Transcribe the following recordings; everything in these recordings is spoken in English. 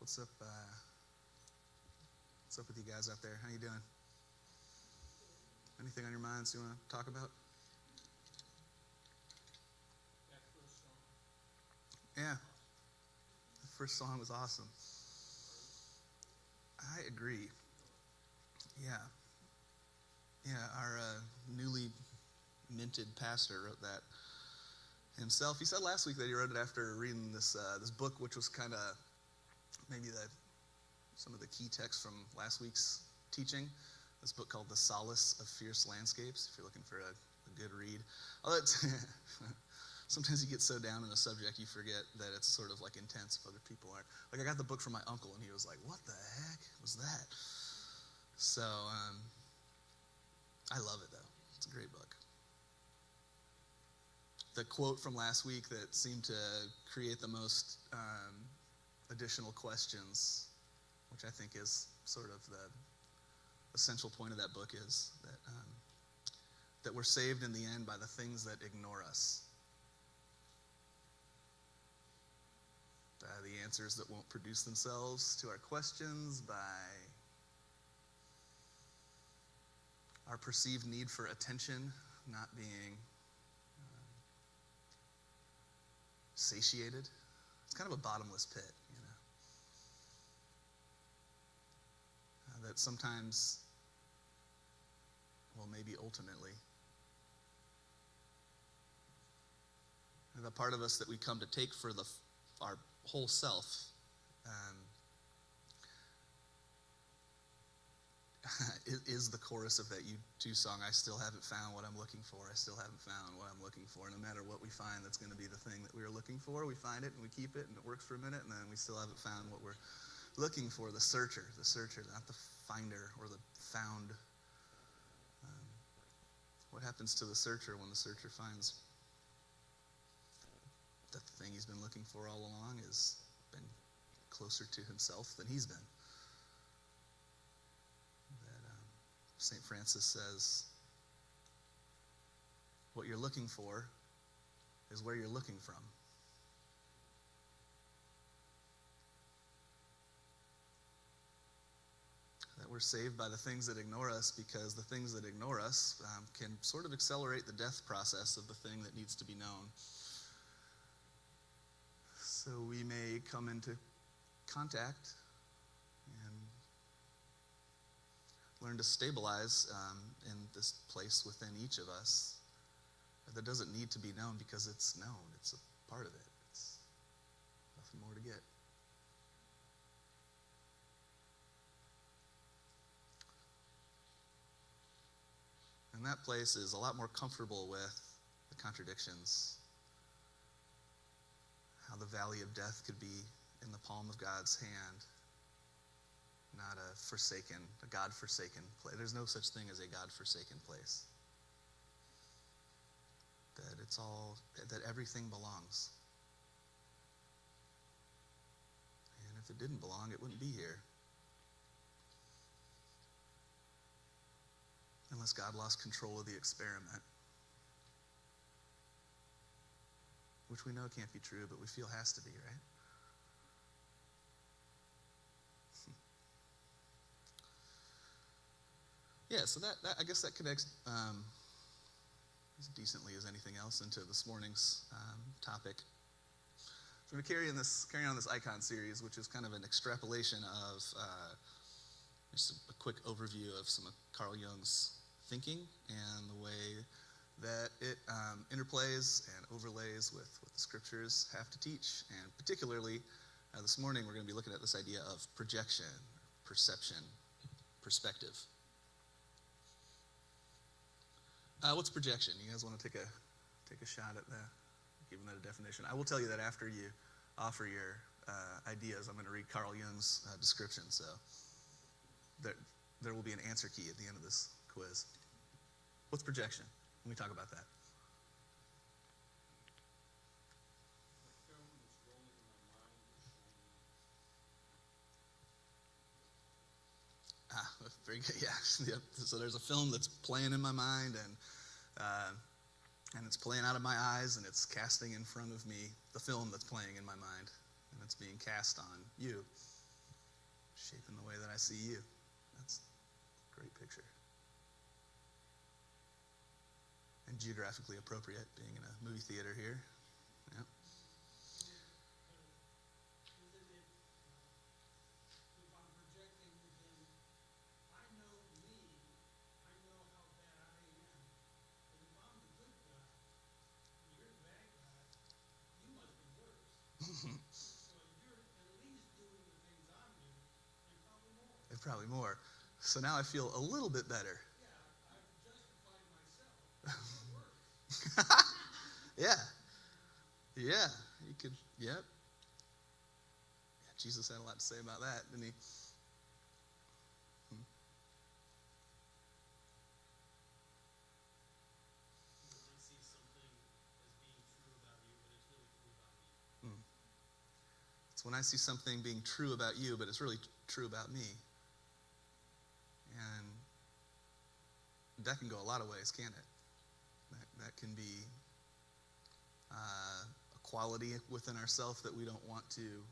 What's up? What's up with you guys out there? How you doing? Anything on your minds you want to talk about? Yeah, the first song was awesome. I agree. Yeah, our newly minted pastor wrote that himself. He said last week that he wrote it after reading this book, which was kind of maybe some of the key texts from last week's teaching. This book called The Solace of Fierce Landscapes, if you're looking for a good read. Sometimes you get so down in a subject you forget that it's sort of like intense if other people aren't. Like I got the book from my uncle and he was like, what the heck was that? So I love it though. It's a great book. The quote from last week that seemed to create the most additional questions, which I think is sort of the essential point of that book, is that we're saved in the end by the things that ignore us. The answers that won't produce themselves to our questions, by our perceived need for attention not being satiated. It's kind of a bottomless pit, you know. That sometimes, well, maybe ultimately, the part of us that we come to take for our whole self is the chorus of that U2 song, I still haven't found what I'm looking for, I still haven't found what I'm looking for. No matter what we find that's going to be the thing that we are looking for, we find it and we keep it and it works for a minute and then we still haven't found what we're looking for. The searcher, not the finder or the found. What happens to the searcher when the searcher finds that the thing he's been looking for all along has been closer to himself than he's been? St. Francis says, what you're looking for is where you're looking from. That we're saved by the things that ignore us, because the things that ignore us can sort of accelerate the death process of the thing that needs to be known. So we may come into contact and learn to stabilize in this place within each of us that doesn't need to be known because it's known. It's a part of it. It's nothing more to get. And that place is a lot more comfortable with the contradictions. How the valley of death could be in the palm of God's hand. Not a God-forsaken place. There's no such thing as a God-forsaken place. That everything belongs. And if it didn't belong, it wouldn't be here. Unless God lost control of the experiment. Which we know can't be true, but we feel has to be, right? Yeah, so that I guess that connects as decently as anything else into this morning's topic. So I'm going to carry on this EIKON series, which is kind of an extrapolation of just a quick overview of some of Carl Jung's thinking and the way that it interplays and overlays with what the scriptures have to teach. And particularly, this morning we're going to be looking at this idea of projection, perception, perspective. What's projection? You guys want to take a shot at giving that a definition? I will tell you that after you offer your ideas, I'm going to read Carl Jung's description. So there will be an answer key at the end of this quiz. What's projection? Let me talk about that. Very good. Yeah. So there's a film that's playing in my mind, and it's playing out of my eyes, and it's casting in front of me the film that's playing in my mind, and it's being cast on you. Shaping the way that I see you. That's a great picture. And geographically appropriate, being in a movie theater here. Yep. Probably more. So now I feel a little bit better. Yeah. Yeah. You could, yep. Yeah, Jesus had a lot to say about that, didn't he? It's when I see something being true about you, but it's really true about me. And that can go a lot of ways, can't it? That can be a quality within ourselves that we don't want to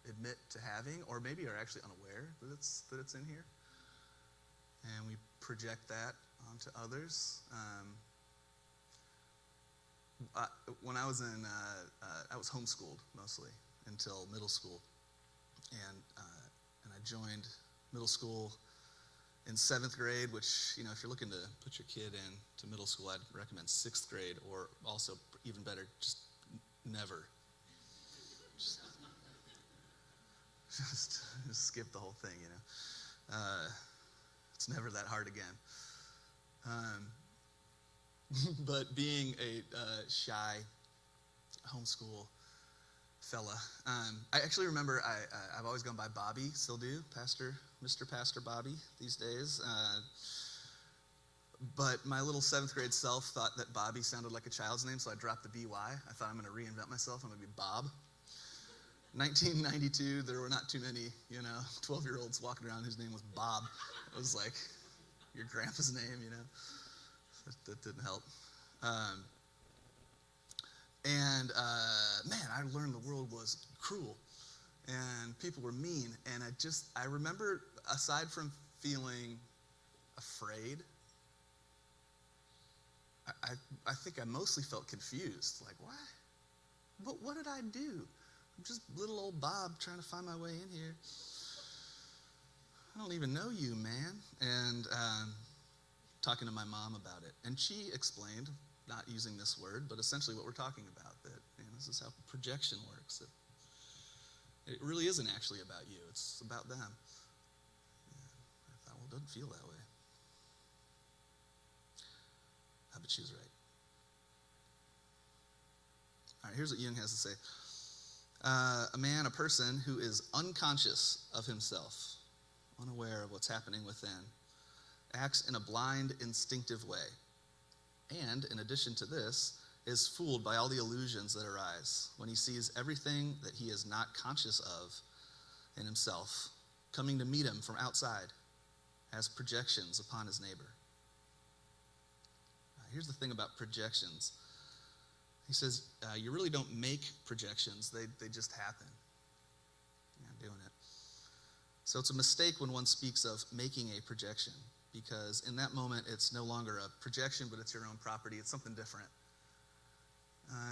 admit to having, or maybe are actually unaware that it's in here. And we project that onto others. When I was I was homeschooled mostly until middle school, and I joined middle school in 7th grade, which, if you're looking to put your kid into middle school, I'd recommend 6th grade, or also, even better, just never. Just skip the whole thing, It's never that hard again. But being a shy homeschool fella, I actually remember I've always gone by Bobby, still do, Mr. Pastor Bobby these days. But my little 7th grade self thought that Bobby sounded like a child's name, so I dropped the BY. I thought, I'm going to reinvent myself. I'm going to be Bob. 1992, there were not too many, 12-year-olds walking around whose name was Bob. It was like your grandpa's name, That didn't help. Man, I learned the world was cruel and people were mean. And I remember, aside from feeling afraid, I think I mostly felt confused. Like, why? What did I do? I'm just little old Bob trying to find my way in here. I don't even know you, man. And talking to my mom about it. And she explained, not using this word, but essentially what we're talking about, that this is how projection works. It really isn't actually about you. It's about them. I thought, well, it doesn't feel that way. But she was right. All right, here's what Jung has to say. A person who is unconscious of himself, unaware of what's happening within, acts in a blind, instinctive way. And, in addition to this, is fooled by all the illusions that arise when he sees everything that he is not conscious of in himself coming to meet him from outside as projections upon his neighbor. Here's the thing about projections. He says, you really don't make projections. They just happen. Yeah, I'm doing it. So it's a mistake when one speaks of making a projection, because in that moment, it's no longer a projection, but it's your own property. It's something different.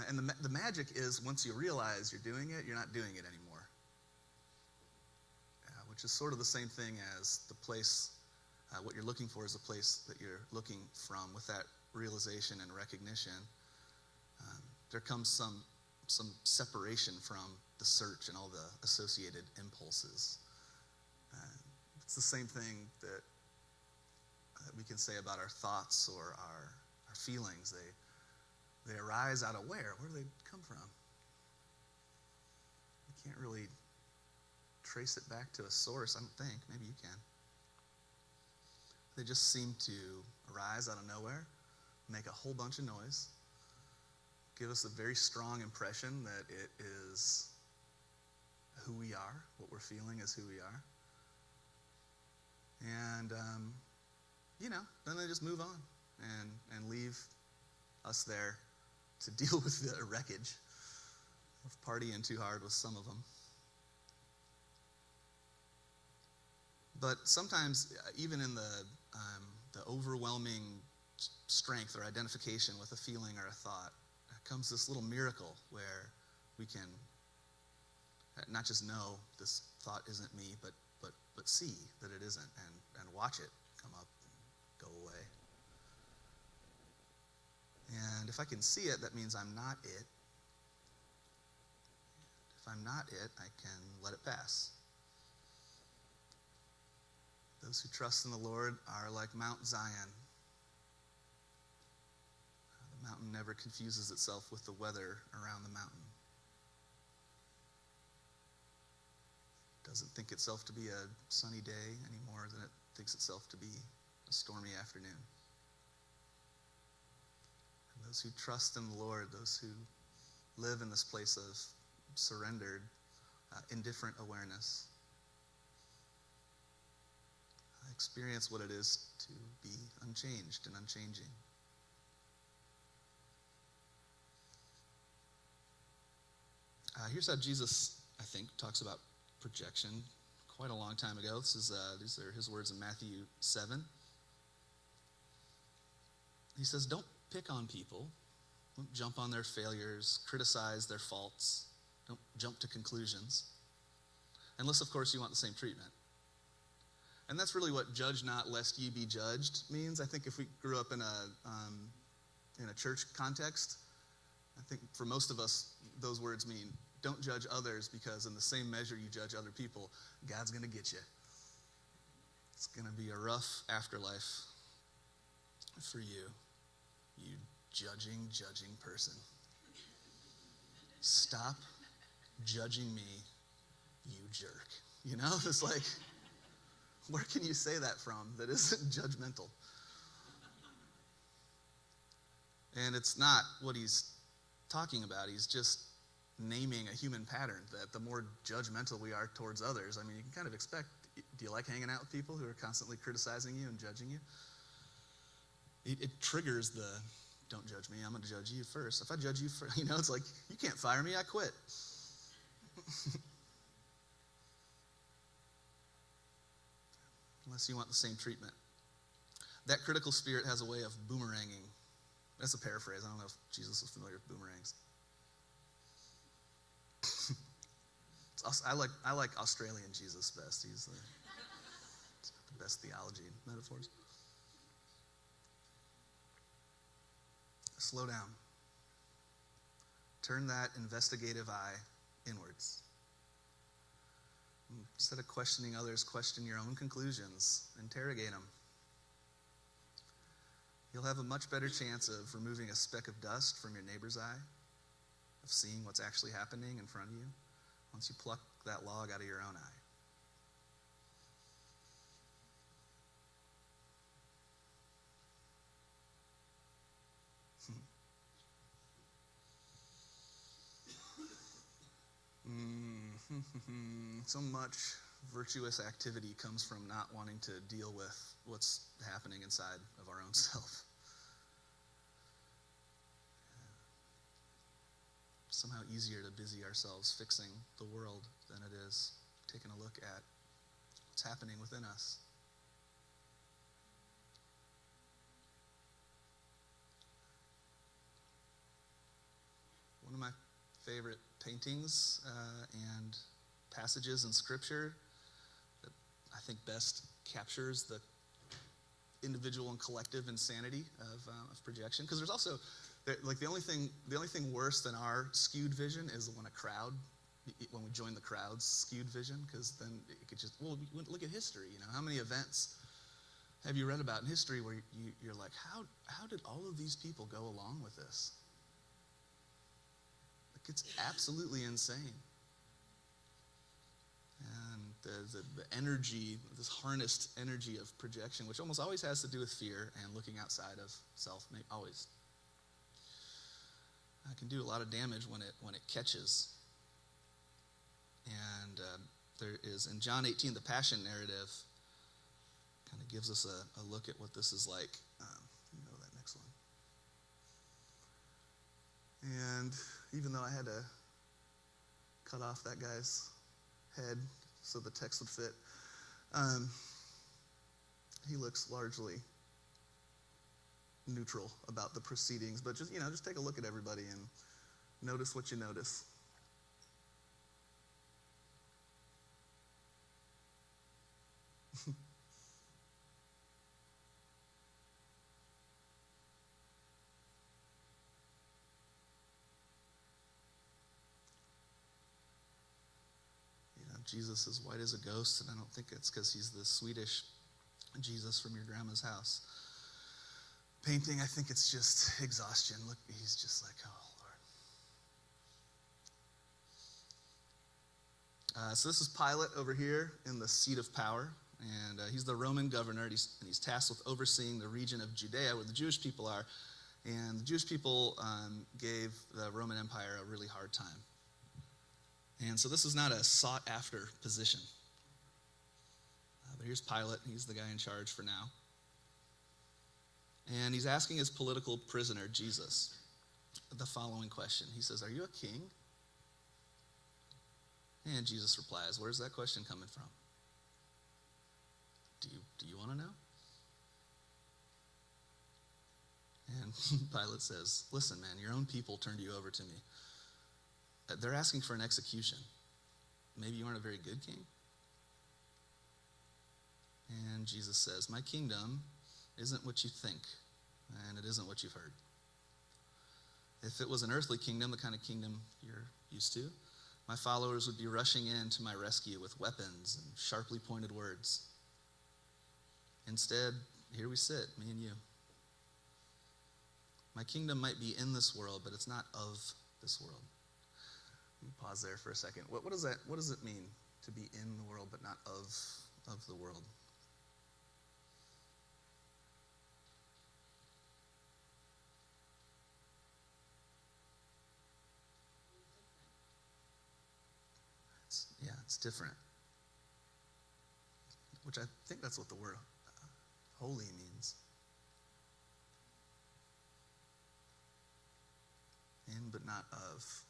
And the magic is, once you realize you're doing it, you're not doing it anymore. Which is sort of the same thing as the place, what you're looking for is the place that you're looking from. With that realization and recognition, there comes some separation from the search and all the associated impulses. It's the same thing that we can say about our thoughts or our feelings. They arise out of where? Where do they come from? You can't really trace it back to a source, I don't think. Maybe you can. They just seem to arise out of nowhere, make a whole bunch of noise, give us a very strong impression that it is who we are, what we're feeling is who we are. And, then they just move on and leave us there to deal with the wreckage of partying too hard with some of them. But sometimes, even in the overwhelming strength or identification with a feeling or a thought, comes this little miracle where we can not just know this thought isn't me, but see that it isn't, and watch it come up and go away. And if I can see it, that means I'm not it. If I'm not it, I can let it pass. Those who trust in the Lord are like Mount Zion. The mountain never confuses itself with the weather around the mountain. Doesn't think itself to be a sunny day any more than it thinks itself to be a stormy afternoon. And those who trust in the Lord, those who live in this place of surrendered, indifferent awareness, experience what it is to be unchanged and unchanging. Here's how Jesus, I think, talks about projection quite a long time ago. These are his words in Matthew 7. He says, don't pick on people. Don't jump on their failures, criticize their faults. Don't jump to conclusions. Unless, of course, you want the same treatment. And that's really what judge not lest ye be judged means. I think if we grew up in a church context, I think for most of us, those words mean don't judge others, because in the same measure you judge other people, God's going to get you. It's going to be a rough afterlife for you, you judging person. Stop judging me, you jerk. You know, it's like, where can you say that from that isn't judgmental? And it's not what he's talking about. He's just naming a human pattern, that the more judgmental we are towards others, I mean, you can kind of expect, do you like hanging out with people who are constantly criticizing you and judging you? It triggers the, don't judge me, I'm going to judge you first. If I judge you first, it's like, you can't fire me, I quit. Unless you want the same treatment. That critical spirit has a way of boomeranging. That's a paraphrase. I don't know if Jesus was familiar with boomerangs. I like Australian Jesus best. He's the best theology and metaphors. Slow down. Turn that investigative eye inwards. Instead of questioning others, question your own conclusions. Interrogate them. You'll have a much better chance of removing a speck of dust from your neighbor's eye, of seeing what's actually happening in front of you, once you pluck that log out of your own eye. So much virtuous activity comes from not wanting to deal with what's happening inside of our own self. Somehow easier to busy ourselves fixing the world than it is taking a look at what's happening within us. One of my favorite paintings and passages in Scripture that I think best captures the individual and collective insanity of projection. Because there's also, like, the only thing worse than our skewed vision is when we join the crowd's skewed vision, because then it could just, look at history. How many events have you read about in history where you're like, how did all of these people go along with this? Like, it's absolutely insane. And the energy, this harnessed energy of projection, which almost always has to do with fear and looking outside of self, always, can do a lot of damage when it catches. And there is, in John 18, the Passion narrative kind of gives us a look at what this is like. That next one. And even though I had to cut off that guy's head so the text would fit, He looks largely neutral about the proceedings, but just take a look at everybody and notice what you notice. Jesus is white as a ghost, and I don't think it's because he's the Swedish Jesus from your grandma's house painting. I think it's just exhaustion. Look, he's just like, oh, Lord. So this is Pilate over here in the seat of power, and he's the Roman governor, and he's tasked with overseeing the region of Judea where the Jewish people are, and the Jewish people gave the Roman Empire a really hard time. And so this is not a sought-after position. But here's Pilate. He's the guy in charge for now. And he's asking his political prisoner, Jesus, the following question. He says, "Are you a king?" And Jesus replies, "Where's that question coming from? Do you want to know?" And Pilate says, "Listen, man, your own people turned you over to me. They're asking for an execution. Maybe you aren't a very good king?" And Jesus says, "My kingdom isn't what you think, and it isn't what you've heard. If it was an earthly kingdom, the kind of kingdom you're used to, my followers would be rushing in to my rescue with weapons and sharply pointed words. Instead, here we sit, me and you. My kingdom might be in this world, but it's not of this world." Let me pause there for a second. What does it mean to be in the world but not of the world? It's different. Which I think that's what the word holy means. In but not of.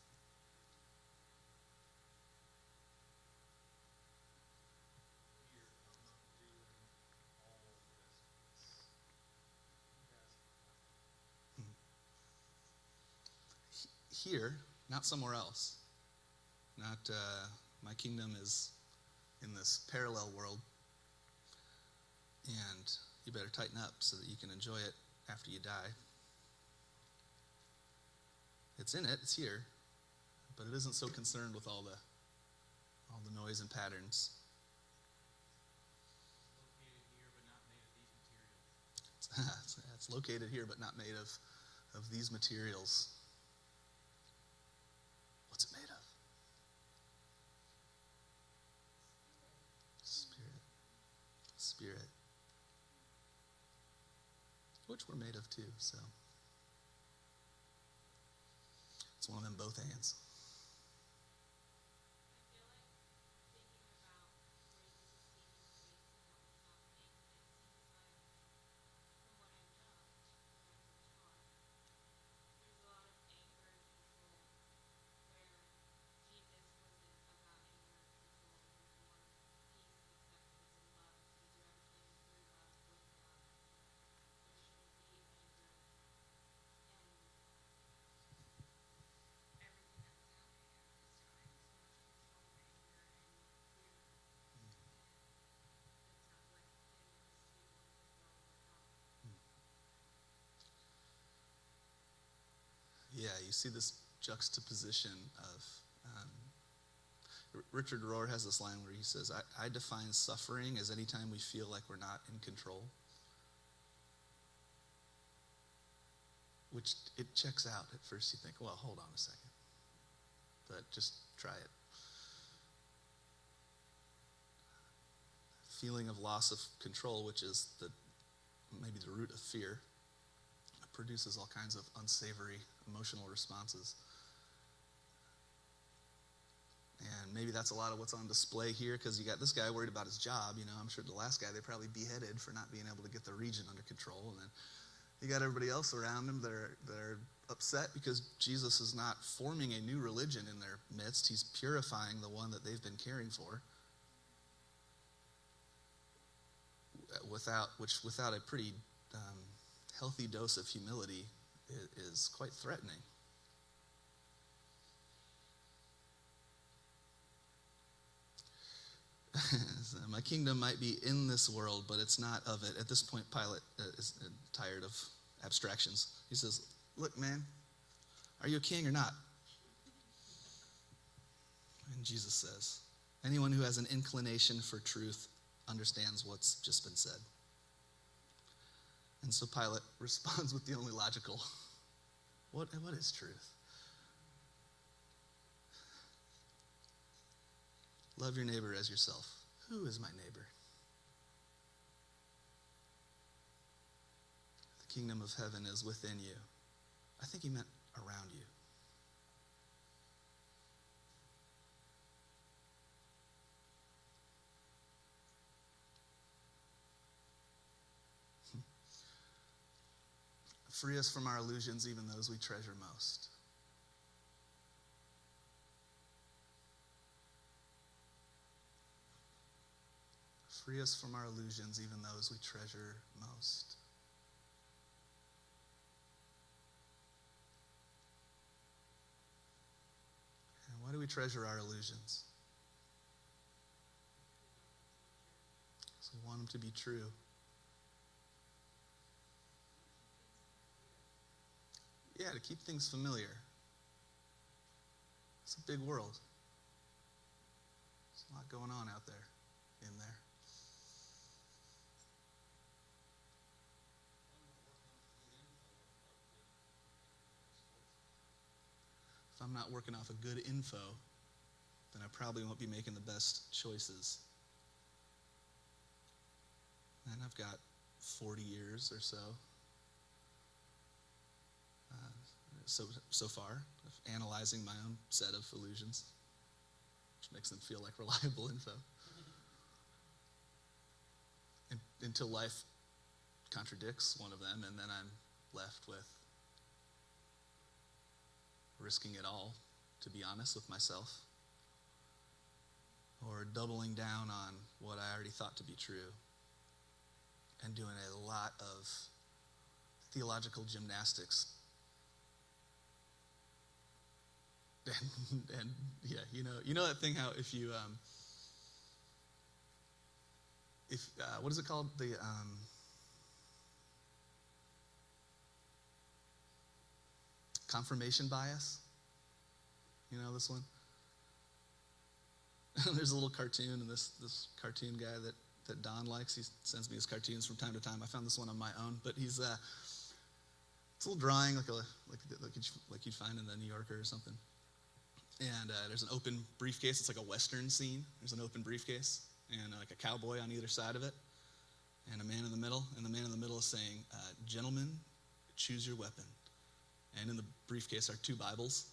Here, not somewhere else. Not my kingdom is in this parallel world, and you better tighten up so that you can enjoy it after you die. It's in it, it's here, but it isn't so concerned with all the noise and patterns. It's located here, but not made of these materials. What's it made of? Spirit. Which we're made of too, so. It's one of them both hands. Yeah, you see this juxtaposition of, Richard Rohr has this line where he says, I define suffering as any time we feel like we're not in control. Which it checks out. At first you think, well, hold on a second. But just try it. Feeling of loss of control, which is maybe the root of fear, produces all kinds of unsavory emotional responses. And maybe that's a lot of what's on display here, because you got this guy worried about his job. I'm sure the last guy they probably beheaded for not being able to get the region under control. And then you got everybody else around him that are upset because Jesus is not forming a new religion in their midst. He's purifying the one that they've been caring for. without a pretty healthy dose of humility is quite threatening. My kingdom might be in this world, but it's not of it. At this point, Pilate is tired of abstractions. He says, look, man, are you a king or not? And Jesus says, anyone who has an inclination for truth understands what's just been said. And so Pilate responds with the only logical, what is truth? Love your neighbor as yourself. Who is my neighbor? The kingdom of heaven is within you. I think he meant around you. Free us from our illusions, even those we treasure most. Free us from our illusions, even those we treasure most. And why do we treasure our illusions? Because we want them to be true. Yeah, to keep things familiar. It's a big world. There's a lot going on out there, in there. If I'm not working off a good info, then I probably won't be making the best choices. And I've got 40 years or so far of analyzing my own set of illusions, which makes them feel like reliable info. Until life contradicts one of them, and then I'm left with risking it all, to be honest with myself, or doubling down on what I already thought to be true, and doing a lot of theological gymnastics. And yeah, you know that thing how if what is it called? The confirmation bias. You know this one? There's a little cartoon, and this cartoon guy that Don likes, he sends me his cartoons from time to time. I found this one on my own, but it's a little drawing like you'd find in the New Yorker or something. And there's an open briefcase. It's like a Western scene. There's an open briefcase and like a cowboy on either side of it, and a man in the middle. And the man in the middle is saying, "Gentlemen, choose your weapon." And in the briefcase are 2 Bibles.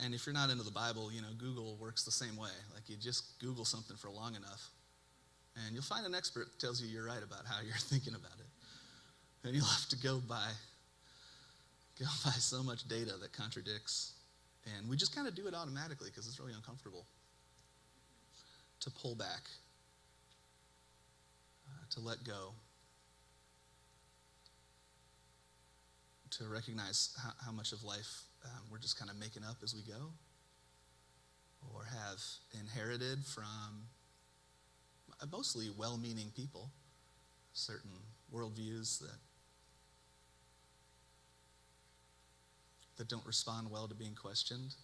And if you're not into the Bible, Google works the same way. Like you just Google something for long enough, and you'll find an expert that tells you you're right about how you're thinking about it. And you'll have to go by so much data that contradicts. And we just kind of do it automatically because it's really uncomfortable to pull back, to let go, to recognize how much of life we're just kind of making up as we go, or have inherited from mostly well-meaning people, certain worldviews that don't respond well to being questioned.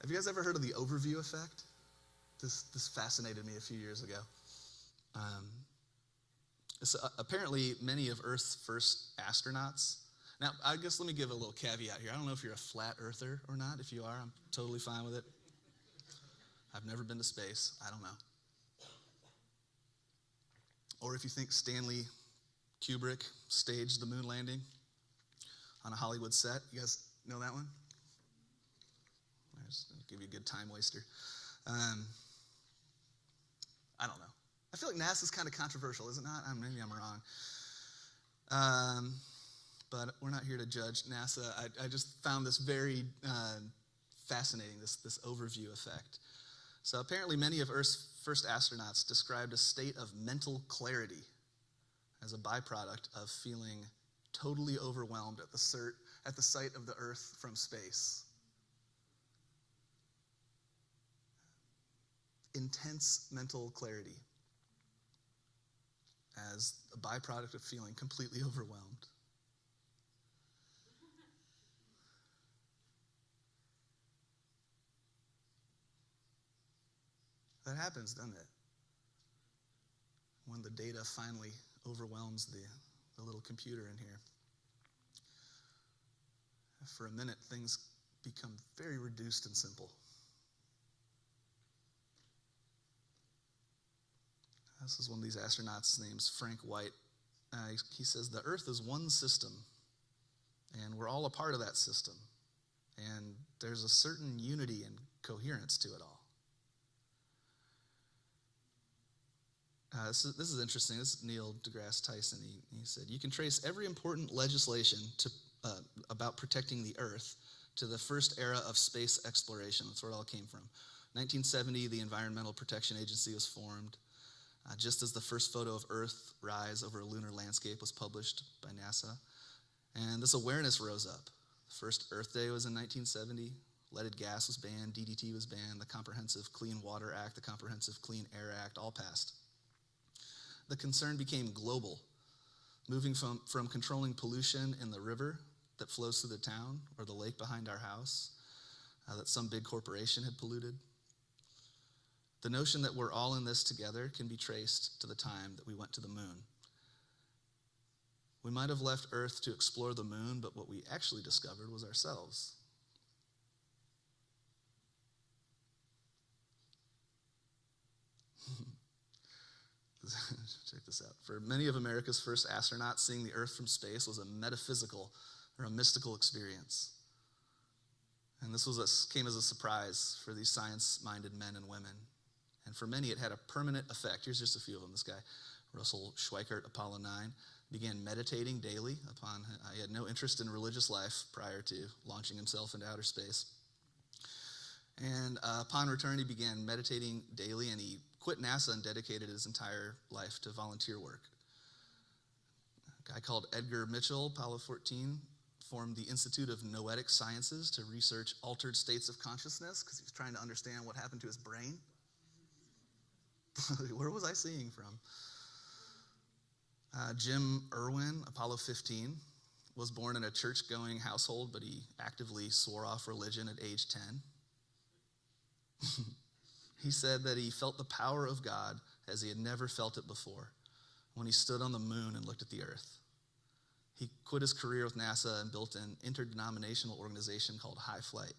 Have you guys ever heard of the overview effect? This fascinated me a few years ago. Apparently, many of Earth's first astronauts. Now, I guess let me give a little caveat here. I don't know if you're a flat earther or not. If you are, I'm totally fine with it. I've never been to space. I don't know. Or if you think Stanley Kubrick staged the moon landing on a Hollywood set. You guys know that one? I'll just give you a good time waster. I don't know. I feel like NASA's kind of controversial, is it not? Maybe I'm wrong. But we're not here to judge NASA. I just found this very fascinating, this overview effect. So apparently many of Earth's first astronauts described a state of mental clarity as a byproduct of feeling totally overwhelmed at the sight of the Earth from space. Intense mental clarity as a byproduct of feeling completely overwhelmed. That happens, doesn't it? When the data finally overwhelms the little computer in here. For a minute, things become very reduced and simple. This is one of these astronauts named Frank White. He says, the Earth is one system, and we're all a part of that system. And there's a certain unity and coherence to it all. This is interesting. This is Neil deGrasse Tyson. He said, you can trace every important legislation about protecting the Earth to the first era of space exploration. That's where it all came from. 1970, the Environmental Protection Agency was formed. Just as the first photo of Earth rise over a lunar landscape was published by NASA. And this awareness rose up. The first Earth Day was in 1970. Leaded gas was banned, DDT was banned, the Comprehensive Clean Water Act, the Comprehensive Clean Air Act, all passed. The concern became global, moving from controlling pollution in the river that flows through the town or the lake behind our house that some big corporation had polluted. The notion that we're all in this together can be traced to the time that we went to the moon. We might have left Earth to explore the moon, but what we actually discovered was ourselves. Check this out. For many of America's first astronauts, seeing the Earth from space was a metaphysical or a mystical experience. And this came as a surprise for these science-minded men and women. And for many, it had a permanent effect. Here's just a few of them. This guy, Russell Schweikart, Apollo 9, began meditating daily he had no interest in religious life prior to launching himself into outer space. And upon return, he began meditating daily, and he quit NASA and dedicated his entire life to volunteer work. A guy called Edgar Mitchell, Apollo 14, formed the Institute of Noetic Sciences to research altered states of consciousness because he was trying to understand what happened to his brain. Where was I seeing from? Jim Irwin, Apollo 15, was born in a church-going household, but he actively swore off religion at age 10. He said that he felt the power of God as he had never felt it before when he stood on the moon and looked at the Earth. He quit his career with NASA and built an interdenominational organization called High Flight.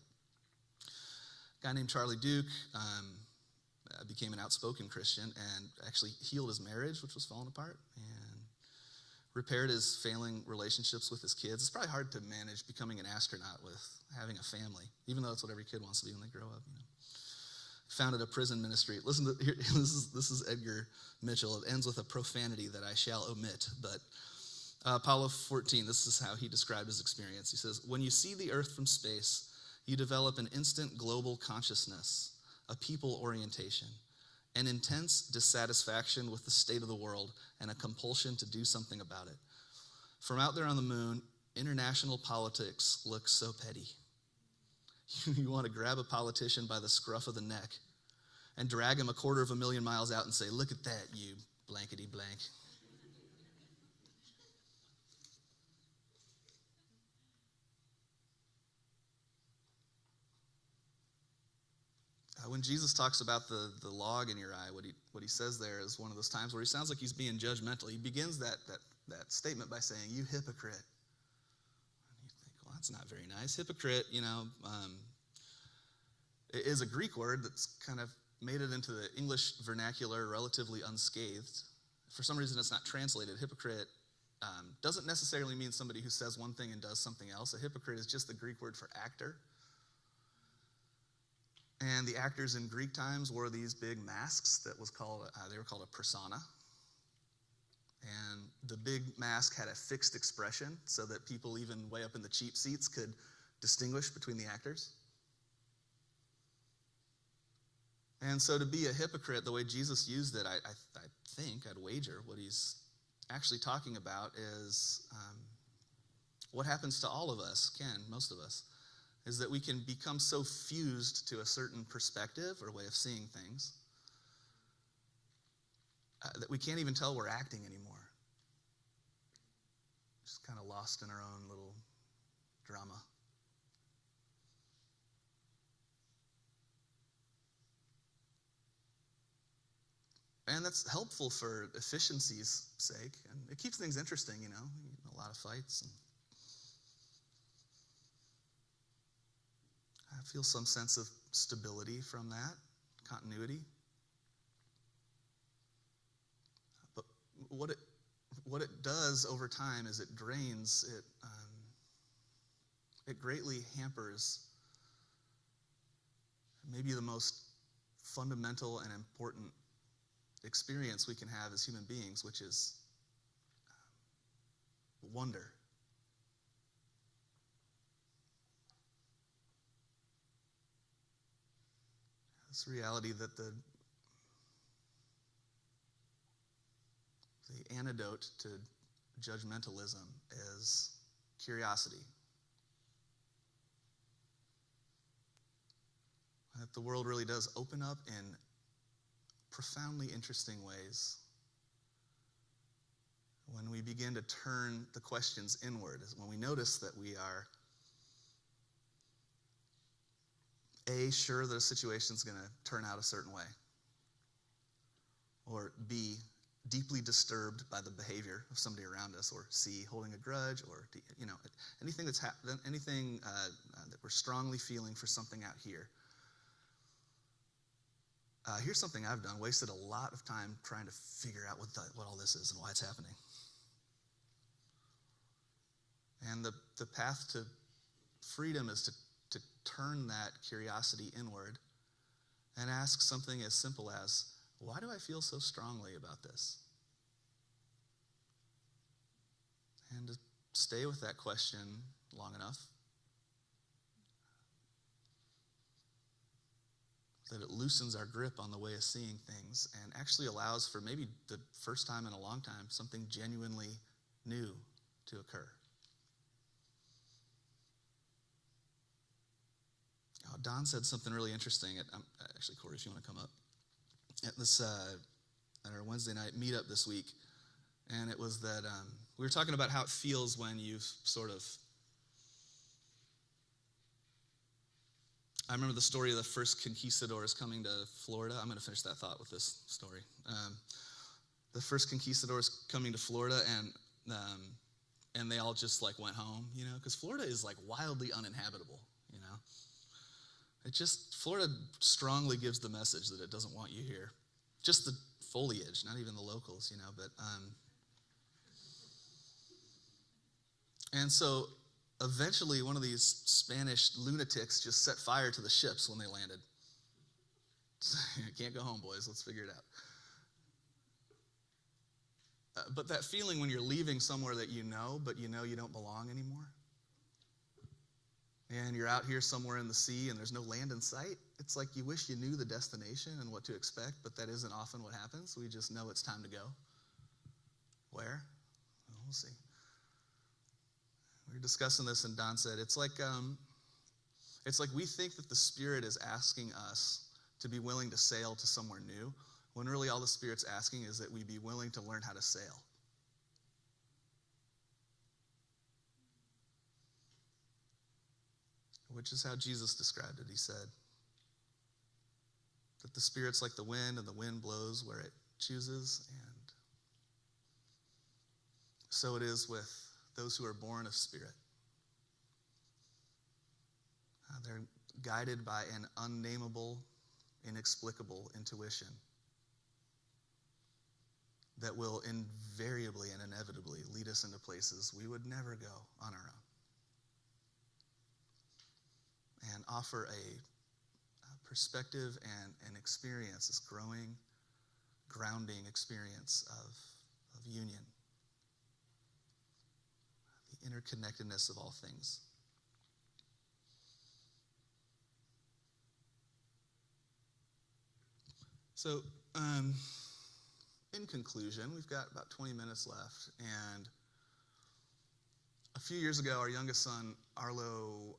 A guy named Charlie Duke became an outspoken Christian and actually healed his marriage, which was falling apart, and repaired his failing relationships with his kids. It's probably hard to manage becoming an astronaut with having a family, even though that's what every kid wants to be when they grow up. Founded a prison ministry. Listen to here, this is Edgar Mitchell. It ends with a profanity that I shall omit, but Apollo 14, this is how he described his experience. He says, when you see the Earth from space, you develop an instant global consciousness, a people orientation, an intense dissatisfaction with the state of the world, and a compulsion to do something about it. From out there on the moon, international politics looks so petty. You want to grab a politician by the scruff of the neck and drag him 250,000 miles out and say, look at that, you blankety blank. When Jesus talks about the log in your eye, what he says there is one of those times where he sounds like he's being judgmental. He begins that statement by saying, you hypocrite. And you think, well, that's not very nice. Hypocrite, is a Greek word that's kind of made it into the English vernacular relatively unscathed. For some reason, it's not translated. Hypocrite doesn't necessarily mean somebody who says one thing and does something else. A hypocrite is just the Greek word for actor. And the actors in Greek times wore these big masks that they were called a persona. And the big mask had a fixed expression so that people even way up in the cheap seats could distinguish between the actors. And so to be a hypocrite, the way Jesus used it, I'd wager what he's actually talking about is what happens to all of us, most of us, is that we can become so fused to a certain perspective or way of seeing things that we can't even tell we're acting anymore. Just kind of lost in our own little drama. And that's helpful for efficiency's sake, and it keeps things interesting, a lot of fights. And I feel some sense of stability from that, continuity. But what it does over time is it drains, it greatly hampers maybe the most fundamental and important experience we can have as human beings, which is wonder. This reality that the antidote to judgmentalism is curiosity. That the world really does open up in profoundly interesting ways when we begin to turn the questions inward, when we notice that we are A, sure that a situation's going to turn out a certain way, or B, deeply disturbed by the behavior of somebody around us, or C, holding a grudge, or anything that's anything that we're strongly feeling for something out here. Here's something I've done: wasted a lot of time trying to figure out what all this is and why it's happening. And the path to freedom is to turn that curiosity inward and ask something as simple as, why do I feel so strongly about this? And to stay with that question long enough that it loosens our grip on the way of seeing things and actually allows for maybe the first time in a long time something genuinely new to occur. Don said something really interesting. Actually, Corey, if you want to come up. At our Wednesday night meetup this week, and it was that we were talking about how it feels when you've sort of... I remember the story of the first conquistadors coming to Florida. I'm going to finish that thought with this story. The first conquistadors coming to Florida, and they all just went home, because Florida is wildly uninhabitable, Florida strongly gives the message that it doesn't want you here. Just the foliage, not even the locals, and so eventually one of these Spanish lunatics just set fire to the ships when they landed. Can't go home, boys. Let's figure it out. But that feeling when you're leaving somewhere that but you don't belong anymore, and you're out here somewhere in the sea and there's no land in sight, it's like you wish you knew the destination and what to expect, but that isn't often what happens. We just know it's time to go. Where? Well, we'll see. We were discussing this, and Don said, it's like we think that the Spirit is asking us to be willing to sail to somewhere new, when really all the Spirit's asking is that we be willing to learn how to sail. Which is how Jesus described it. He said that the Spirit's like the wind, and the wind blows where it chooses, and so it is with those who are born of Spirit. They're guided by an unnameable, inexplicable intuition that will invariably and inevitably lead us into places we would never go on our own, and offer a perspective and experience, this growing, grounding experience of union, the interconnectedness of all things. So, in conclusion, we've got about 20 minutes left, and a few years ago, our youngest son, Arlo,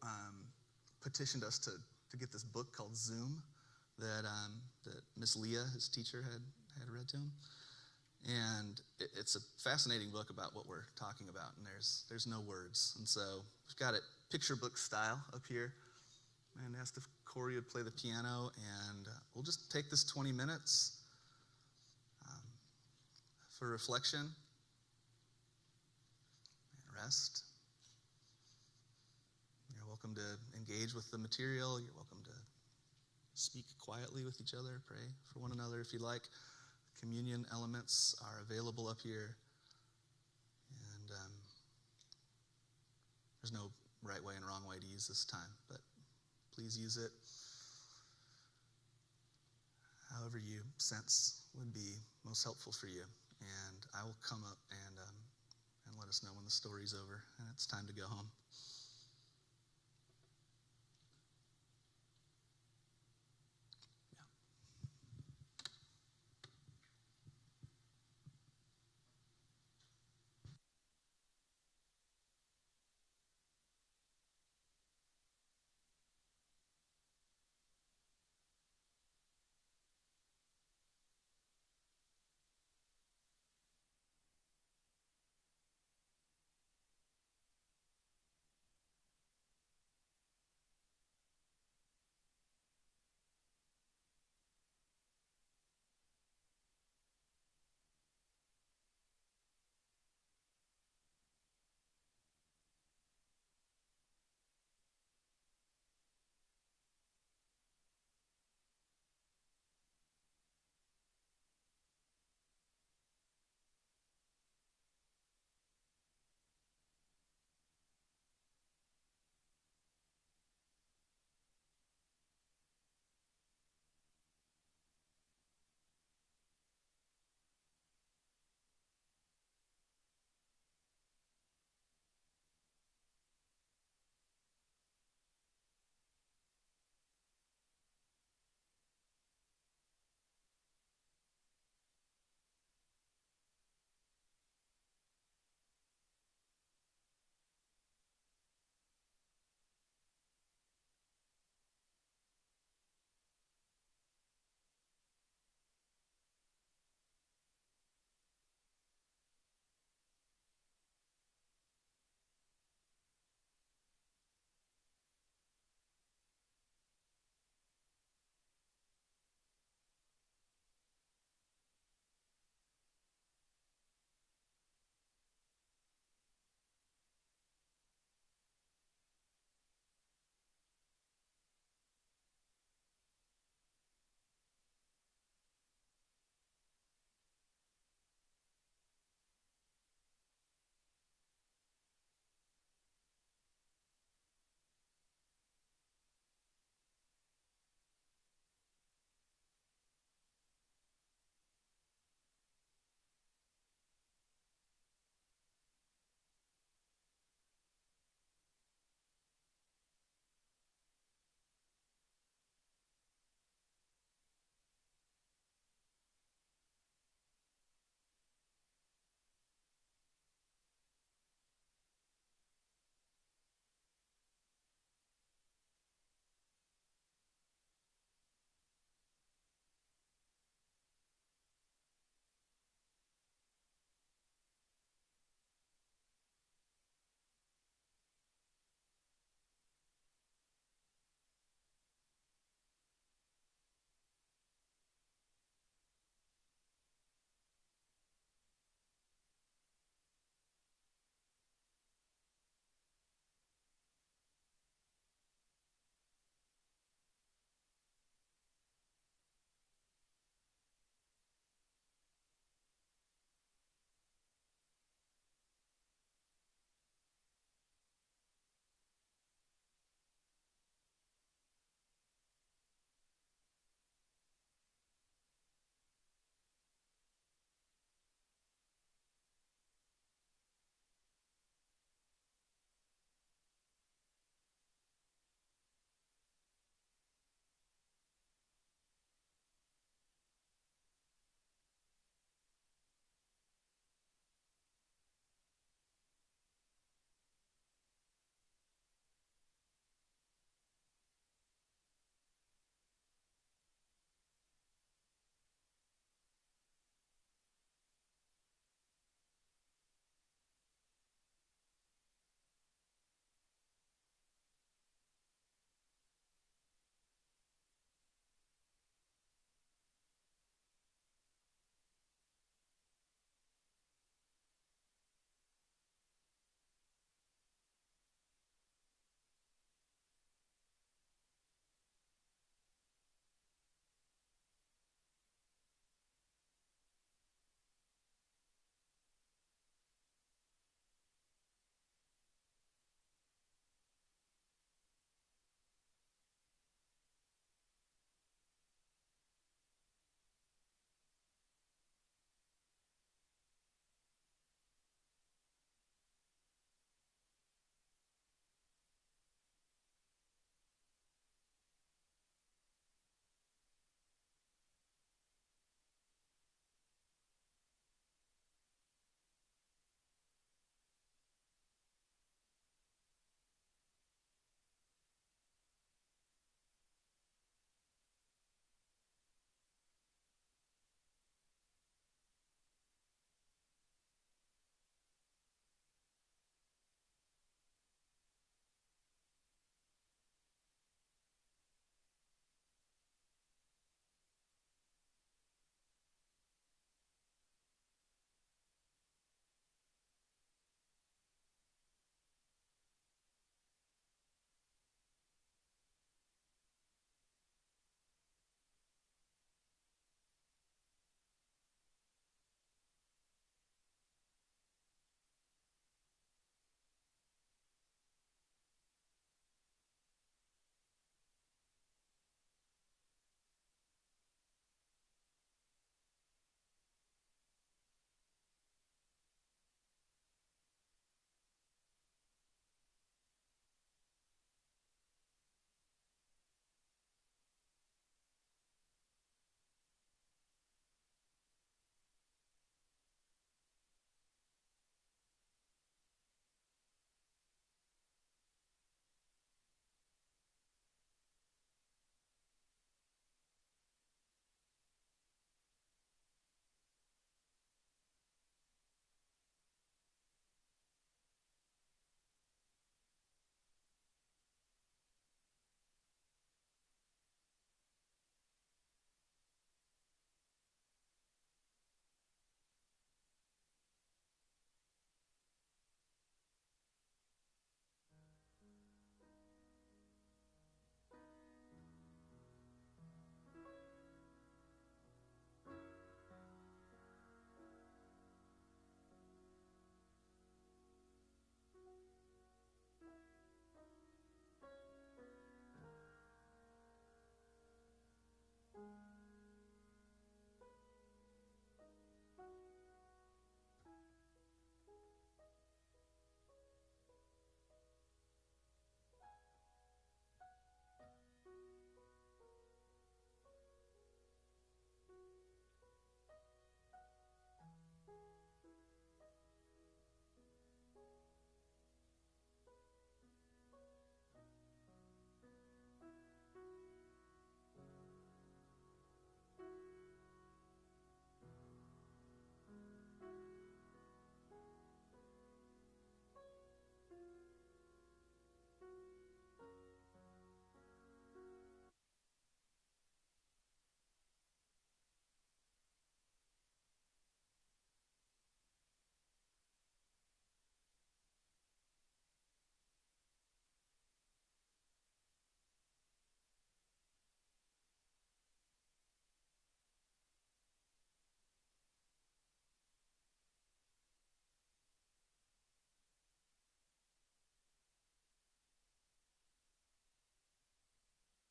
petitioned us to get this book called Zoom that Miss Leah, his teacher, had read to him. And it's a fascinating book about what we're talking about, and there's no words. And so we've got it picture book style up here, and asked if Corey would play the piano, and we'll just take this 20 minutes for reflection and rest. You're welcome to engage with the material. You're welcome to speak quietly with each other, pray for one another if you like. Communion elements are available up here. And there's no right way and wrong way to use this time, but please use it however you sense would be most helpful for you. And I will come up and let us know when the story's over and it's time to go home.